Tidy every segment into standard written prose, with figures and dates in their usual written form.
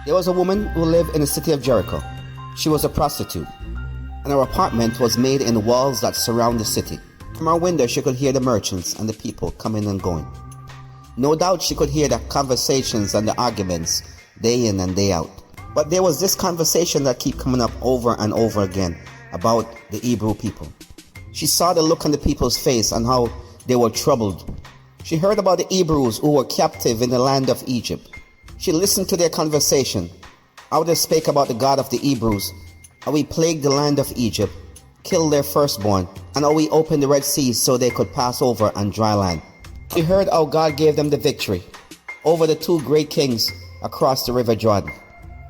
There was a woman who lived in the city of Jericho. She was a prostitute, and her apartment was made in the walls that surround the city. From her window she could hear the merchants and the people coming and going. No doubt she could hear the conversations and the arguments day in and day out. But there was this conversation that kept coming up over and over again about the Hebrew people. She saw the look on the people's face and how they were troubled. She heard about the Hebrews who were captive in the land of Egypt. She listened to their conversation, how they spake about the God of the Hebrews, how he plagued the land of Egypt, killed their firstborn, and how he opened the Red Sea so they could pass over on dry land. She heard how God gave them the victory over the two great kings across the river Jordan,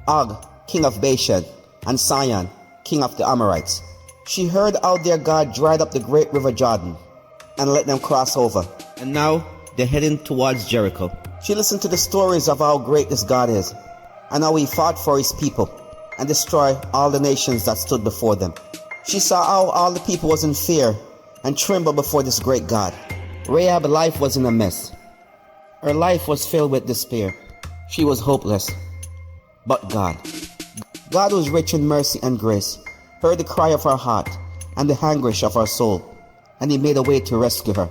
Og, king of Bashan, and Sihon, king of the Amorites. She heard how their God dried up the great river Jordan and let them cross over, and now they're heading towards Jericho. She listened to the stories of how great this God is, and how he fought for his people and destroyed all the nations that stood before them. She saw how all the people was in fear and trembled before this great God. Rahab's life was in a mess. Her life was filled with despair. She was hopeless. But God was rich in mercy and grace, heard the cry of her heart and the anguish of her soul, and he made a way to rescue her.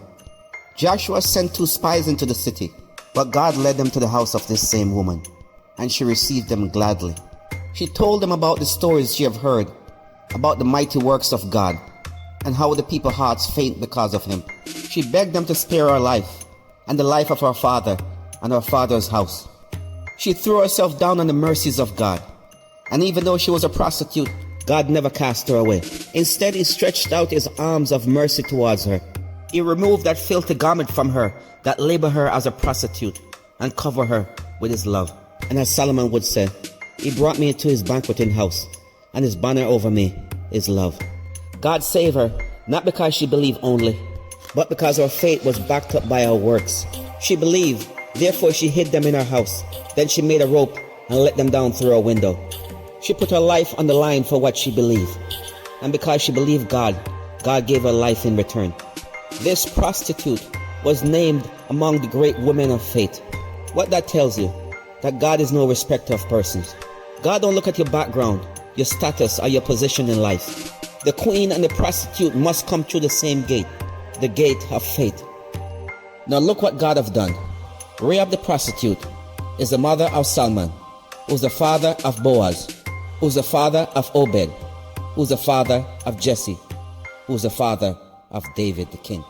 Joshua sent 2 spies into the city, but God led them to the house of this same woman, and she received them gladly. She told them about the stories she had heard, about the mighty works of God, and how the people's hearts faint because of him. She begged them to spare her life, and the life of her father and her father's house. She threw herself down on the mercies of God, and even though she was a prostitute, God never cast her away. Instead, he stretched out his arms of mercy towards her. He removed that filthy garment from her that labeled her as a prostitute and covered her with his love. And as Solomon would say, he brought me into his banqueting house, and his banner over me is love. God saved her, not because she believed only, but because her faith was backed up by her works. She believed, therefore she hid them in her house. Then she made a rope and let them down through her window. She put her life on the line for what she believed. And because she believed God, God gave her life in return. This prostitute was named among the great women of faith. What that tells you, that God is no respecter of persons. God don't look at your background, your status, or your position in life. The queen and the prostitute must come through the same gate, the gate of faith. Now look what God have done. Rahab the prostitute is the mother of Salmon, who's the father of Boaz, who's the father of Obed, who's the father of Jesse, who's the father of David the king.